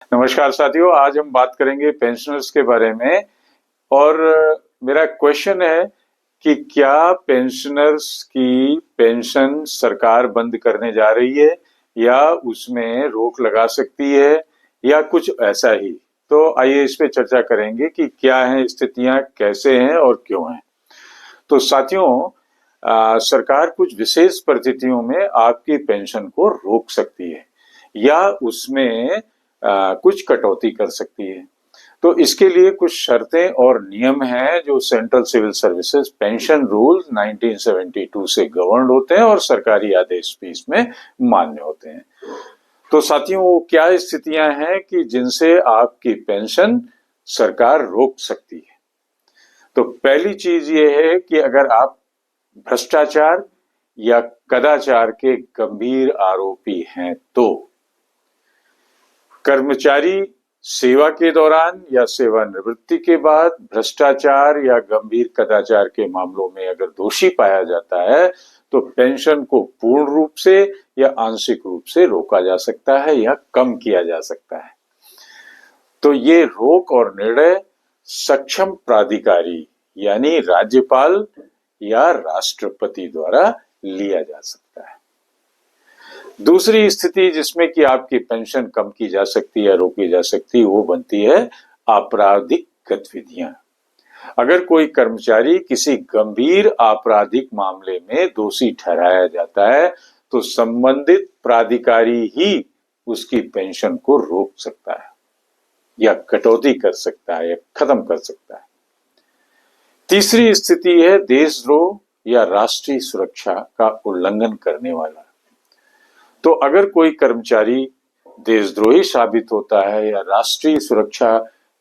नमस्कार साथियों, आज हम बात करेंगे पेंशनर्स के बारे में। और मेरा क्वेश्चन है कि क्या पेंशनर्स की पेंशन सरकार बंद करने जा रही है या उसमें रोक लगा सकती है या कुछ ऐसा ही। तो आइए इस पे चर्चा करेंगे कि क्या है स्थितियां, कैसे हैं और क्यों हैं। तो साथियों, सरकार कुछ विशेष परिस्थितियों में आपकी पेंशन को रोक सकती है या उसमें कुछ कटौती कर सकती है। तो इसके लिए कुछ शर्तें और नियम हैं जो central civil services pension rule 1972 से गवर्न होते हैं और सरकारी आदेश भी इसमें मान्य होते हैं। तो साथियों, वो क्या स्थितियां हैं कि जिनसे आपकी पेंशन सरकार रोक सकती है। तो पहली चीज ये है कि अगर आप भ्रष्टाचार या कदाचार के गंभीर आरोपी हैं तो कर्मचारी सेवा के दौरान या सेवानिवृत्ति के बाद भ्रष्टाचार या गंभीर कदाचार के मामलों में अगर दोषी पाया जाता है तो पेंशन को पूर्ण रूप से या आंशिक रूप से रोका जा सकता है या कम किया जा सकता है। तो ये रोक और निर्णय सक्षम प्राधिकारी यानी राज्यपाल या राष्ट्रपति द्वारा लिया जा सकता है। दूसरी स्थिति जिसमें कि आपकी पेंशन कम की जा सकती है या रोकी जा सकती है वो बनती है आपराधिक गतिविधियां। अगर कोई कर्मचारी किसी गंभीर आपराधिक मामले में दोषी ठहराया जाता है तो संबंधित प्राधिकारी ही उसकी पेंशन को रोक सकता है या कटौती कर सकता है या खत्म कर सकता है। तीसरी स्थिति है देशद्रोह या राष्ट्रीय सुरक्षा का उल्लंघन करने वाला। तो अगर कोई कर्मचारी देशद्रोही साबित होता है या राष्ट्रीय सुरक्षा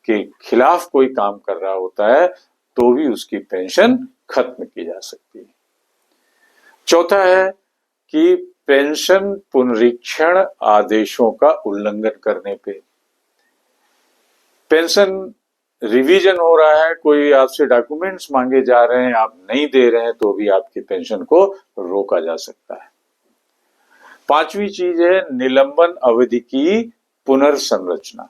के खिलाफ कोई काम कर रहा होता है तो भी उसकी पेंशन खत्म की जा सकती है। चौथा है कि पेंशन पुनरीक्षण आदेशों का उल्लंघन करने पे, पेंशन रिवीजन हो रहा है, कोई आपसे डॉक्यूमेंट्स मांगे जा रहे हैं, आप नहीं दे रहे हैं तो भी आपकी पेंशन को रोका जा सकता है। पांचवी चीज है निलंबन अवधि की पुनर्संरचना,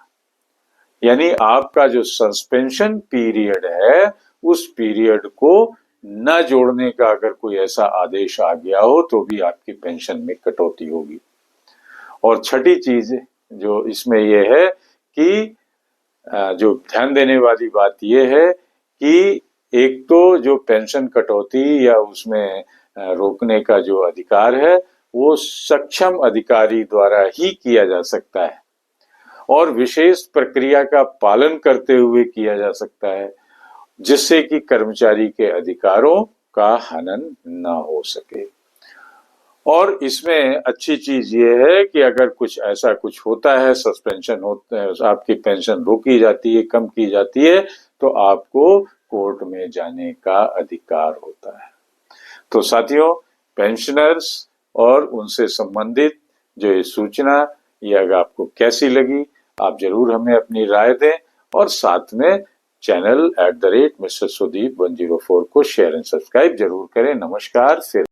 यानी आपका जो सस्पेंशन पीरियड है उस पीरियड को न जोड़ने का अगर कोई ऐसा आदेश आ गया हो तो भी आपकी पेंशन में कटौती होगी। और छठी चीज जो इसमें यह है कि जो ध्यान देने वाली बात यह है कि एक तो जो पेंशन कटौती या उसमें रोकने का जो अधिकार है वो सक्षम अधिकारी द्वारा ही किया जा सकता है और विशेष प्रक्रिया का पालन करते हुए किया जा सकता है जिससे कि कर्मचारी के अधिकारों का हनन न हो सके। और इसमें अच्छी चीज ये है कि अगर कुछ ऐसा कुछ होता है, सस्पेंशन होता है, आपकी पेंशन रोकी जाती है, कम की जाती है तो आपको कोर्ट में जाने का अधिकार होता है। तो साथियों, पेंशनर्स और उनसे संबंधित जो ये सूचना ये अगर आपको कैसी लगी आप जरूर हमें अपनी राय दें और साथ में चैनल @Mr. Sudeep 104 को शेयर एंड सब्सक्राइब जरूर करें। नमस्कार। फिर